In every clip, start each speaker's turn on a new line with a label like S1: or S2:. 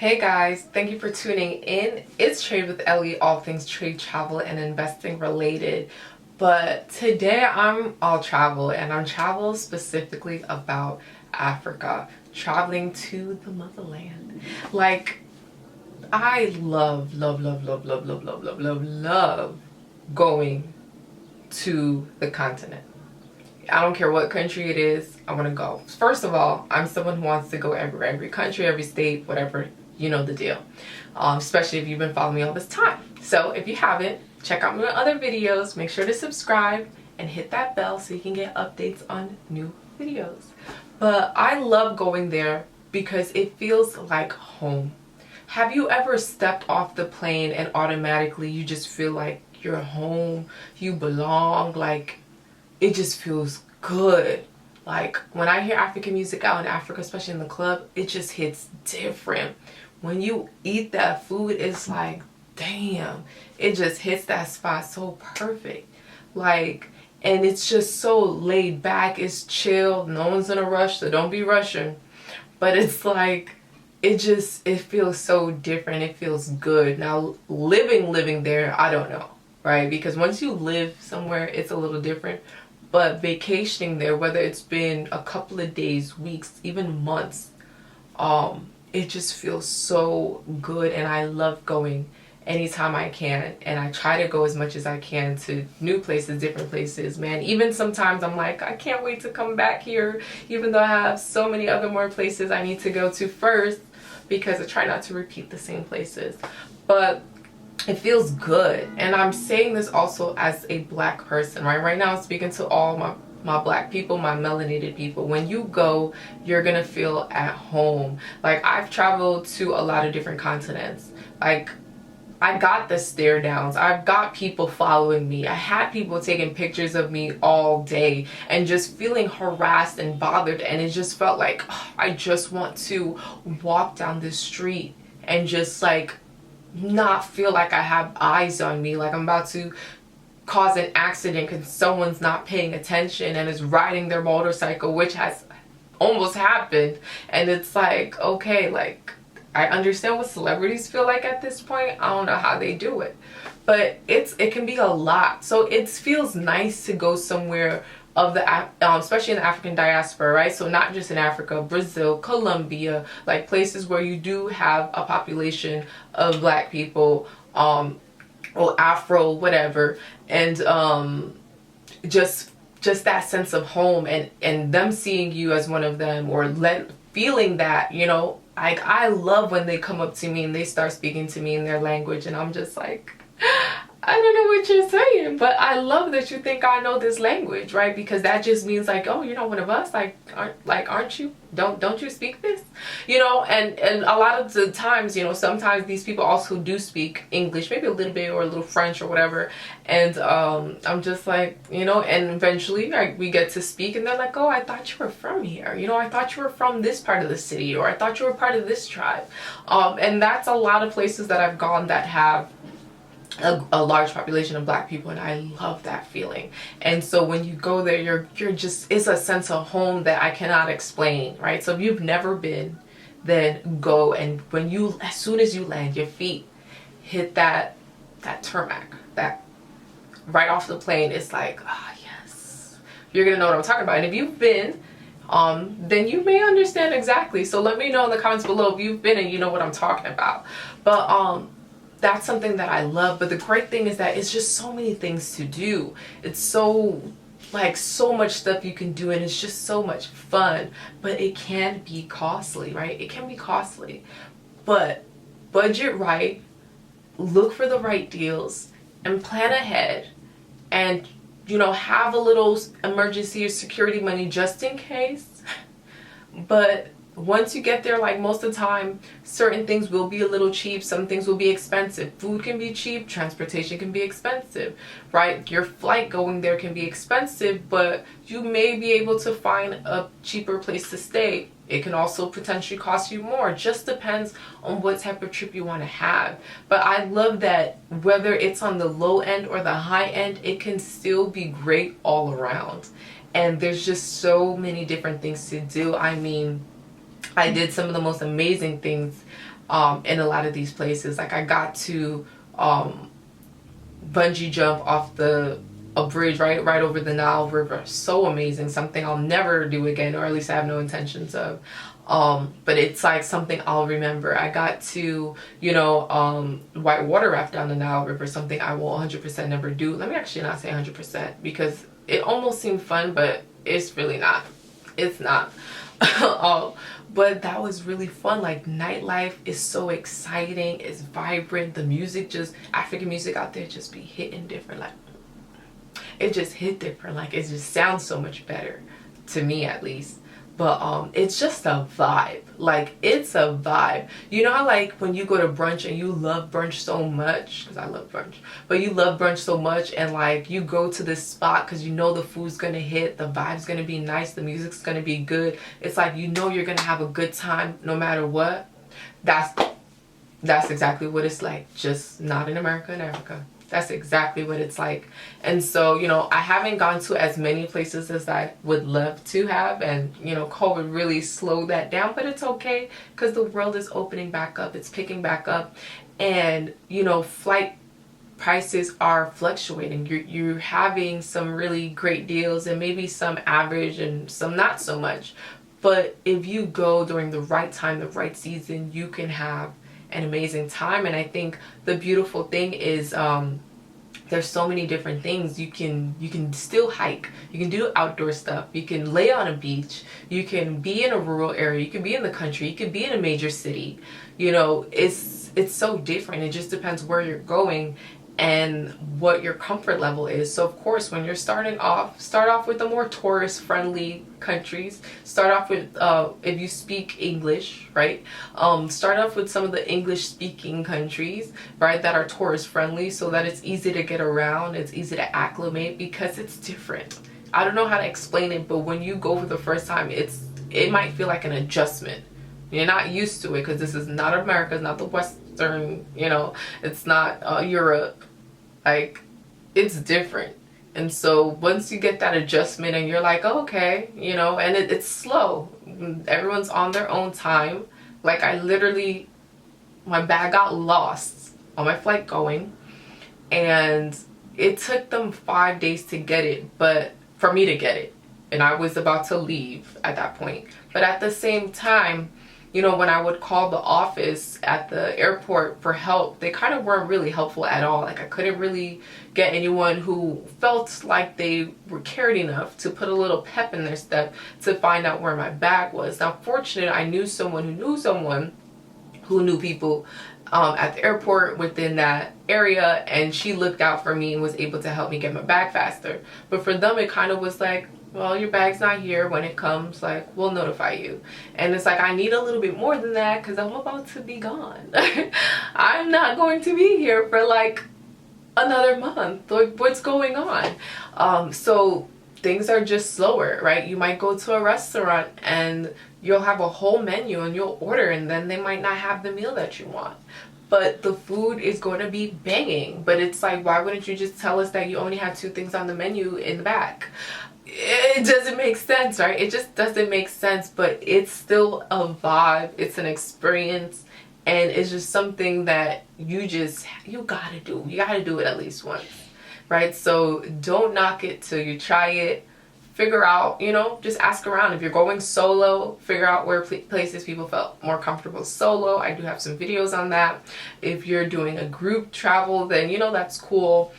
S1: Hey guys, thank you for tuning in. It's Trade with Ellie, all things trade, travel, and investing related. But today I'm all travel, and I'm travel specifically about Africa, traveling to the motherland. Like, I love going to the continent. I don't care what country it is, I want to go. First of all, I'm someone who wants to go everywhere, every country, every state, whatever, you know the deal. Especially if you've been following me all this time. So if you haven't, check out my other videos, make sure to subscribe and hit that bell so you can get updates on new videos. But I love going there because it feels like home. Have you ever stepped off the plane and automatically you just feel like you're home, you belong, like it just feels good. Like when I hear African music out in Africa, especially in the club, it just hits different. When you eat that food, it's like, damn, it just hits that spot so perfect. Like, and it's just so laid back, it's chill, no one's in a rush, so don't be rushing. But it's like, it feels so different, it feels good. Now, living there, I don't know, right? Because once you live somewhere, it's a little different. But vacationing there, whether it's been a couple of days, weeks, even months, it just feels so good, and I love going anytime I can, and I try to go as much as I can to new places, different places, man. Even sometimes I'm like, I can't wait to come back here, even though I have so many other more places I need to go to first, because I try not to repeat the same places. But it feels good, and I'm saying this also as a black person, right now I'm speaking to all my black people, my melanated people. When you go, you're gonna feel at home. Like, I've traveled to a lot of different continents. Like, I got the stare downs, I've got people following me, I had people taking pictures of me all day and just feeling harassed and bothered, and it just felt like, oh, I just want to walk down this street and just like not feel like I have eyes on me, like I'm about to cause an accident because someone's not paying attention and is riding their motorcycle, which has almost happened. And it's like, okay, like, I understand what celebrities feel like at this point. I don't know how they do it, but it can be a lot. So it feels nice to go somewhere of the especially in the African diaspora, right? So not just in Africa, Brazil, Colombia, like places where you do have a population of black people, or Afro, whatever, and just that sense of home, and them seeing you as one of them, or feeling that, you know, like, I love when they come up to me and they start speaking to me in their language, and I'm just like, I don't know what you're saying, but I love that you think I know this language, right? Because that just means like, oh, you're not one of us, like, aren't you? Don't you speak this? You know, and a lot of the times, you know, sometimes these people also do speak English, maybe a little bit, or a little French or whatever, and I'm just like, you know, and eventually, like, we get to speak, and they're like, oh, I thought you were from here, you know, I thought you were from this part of the city, or I thought you were part of this tribe, and that's a lot of places that I've gone that have a large population of black people, and I love that feeling. And so when you go there, you're just, it's a sense of home that I cannot explain, right? So if you've never been, then go, and when you, as soon as you land, your feet hit that tarmac, that right off the plane, it's like, ah, yes, you're gonna know what I'm talking about. And if you've been, then you may understand exactly. So let me know in the comments below if you've been and you know what I'm talking about. But that's something that I love. But the great thing is that it's just so many things to do. It's so, like, so much stuff you can do, and it's just so much fun. But it can be costly, right? It can be costly. But budget right, look for the right deals, and plan ahead, and, you know, have a little emergency or security money just in case. But once you get there, like, most of the time, certain things will be a little cheap, some things will be expensive. Food can be cheap, transportation can be expensive, right? Your flight going there can be expensive, but you may be able to find a cheaper place to stay. It can also potentially cost you more. It just depends on what type of trip you want to have. But I love that whether it's on the low end or the high end, it can still be great all around. And there's just so many different things to do. I mean, I did some of the most amazing things in a lot of these places. Like I got to bungee jump off a bridge right over the Nile River. So amazing, something I'll never do again, or at least I have no intentions of. But it's like something I'll remember. I got to, you know, white water raft down the Nile River, something I will 100% never do. Let me actually not say 100% because it almost seemed fun, but it's really not. It's not. But that was really fun. Like nightlife is so exciting, it's vibrant, the music, just African music out there just be hitting different. Like it just hit different, like it just sounds so much better to me at least. But it's just a vibe. Like it's a vibe. You know how like when you go to brunch and you love brunch so much, because I love brunch, but you love brunch so much and like you go to this spot because you know the food's gonna hit, the vibe's gonna be nice, the music's gonna be good. It's like you know you're gonna have a good time no matter what. That's exactly what it's like, just not in America and Africa. That's exactly what it's like. And so, you know, I haven't gone to as many places as I would love to have, and you know, COVID really slowed that down, but it's okay because the world is opening back up, it's picking back up, and you know, flight prices are fluctuating. You're having some really great deals and maybe some average and some not so much. But if you go during the right time, the right season, you can have an amazing time. And I think the beautiful thing is there's so many different things. You can still hike, you can do outdoor stuff, you can lay on a beach, you can be in a rural area, you can be in the country, you can be in a major city. You know, it's so different. It just depends where you're going and what your comfort level is. So of course, when you're start off with the more tourist friendly countries. Start off with if you speak English, right, start off with some of the English speaking countries, right, that are tourist friendly, so that it's easy to get around, it's easy to acclimate, because it's different. I don't know how to explain it, but when you go for the first time, it might feel like an adjustment. You're not used to it because this is not America, it's not the Western, you know, it's not Europe. Like, it's different. And so once you get that adjustment and you're like, oh, okay, you know, and it's slow. Everyone's on their own time. Like I literally, my bag got lost on my flight going, and it took them 5 days to get it, but for me to get it. And I was about to leave at that point. But at the same time, you know, when I would call the office at the airport for help, they kind of weren't really helpful at all. Like I couldn't really get anyone who felt like they were cared enough to put a little pep in their step to find out where my bag was. Now, fortunately, I knew someone who knew people at the airport within that area, and she looked out for me and was able to help me get my bag faster. But for them, it kind of was like, well, your bag's not here. When it comes, like, we'll notify you. And it's like, I need a little bit more than that because I'm about to be gone. I'm not going to be here for like another month. Like, what's going on? So things are just slower, right? You might go to a restaurant and you'll have a whole menu and you'll order, and then they might not have the meal that you want. But the food is going to be banging. But it's like, why wouldn't you just tell us that you only had 2 things on the menu in the back? It doesn't make sense, right? It just doesn't make sense, but it's still a vibe. It's an experience, and it's just something that you gotta do. You gotta do it at least once, right? So don't knock it till you try it. Figure out, you know, just ask around. If you're going solo, figure out where places people felt more comfortable solo. I do have some videos on that. If you're doing a group travel, then, you know, that's cool.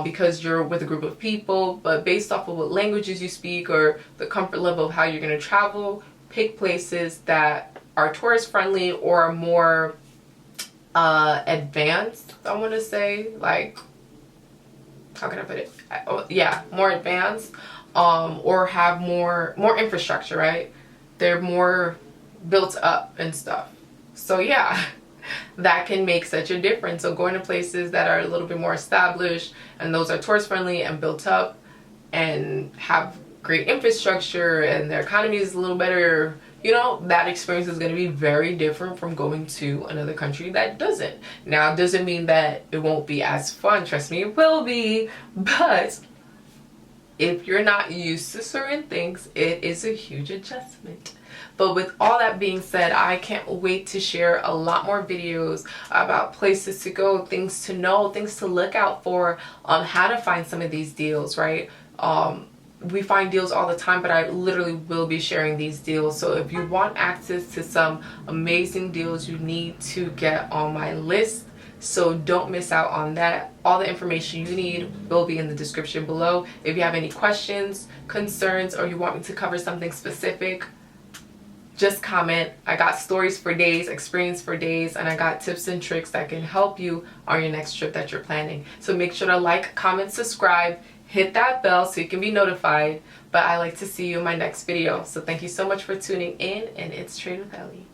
S1: Because you're with a group of people, but based off of what languages you speak or the comfort level of how you're going to travel, pick places that are tourist friendly or more advanced, I want to say. Like, how can I put it? Yeah, more advanced, or have more infrastructure, right? They're more built up and stuff. So yeah, that can make such a difference. So going to places that are a little bit more established, and those are tourist friendly and built up and have great infrastructure, and their economy is a little better, you know, that experience is going to be very different from going to another country that doesn't. Now, it doesn't mean that it won't be as fun. Trust me, it will be. But if you're not used to certain things, it is a huge adjustment. But with all that being said, I can't wait to share a lot more videos about places to go, things to know, things to look out for, on how to find some of these deals, right? We find deals all the time, but I literally will be sharing these deals. So if you want access to some amazing deals, you need to get on my list. So don't miss out on that. All the information you need will be in the description below. If you have any questions, concerns, or you want me to cover something specific, just comment. I got stories for days, experience for days, and I got tips and tricks that can help you on your next trip that you're planning. So make sure to like, comment, subscribe, hit that bell so you can be notified. But I like to see you in my next video. So thank you so much for tuning in, and it's Trade with Ellie.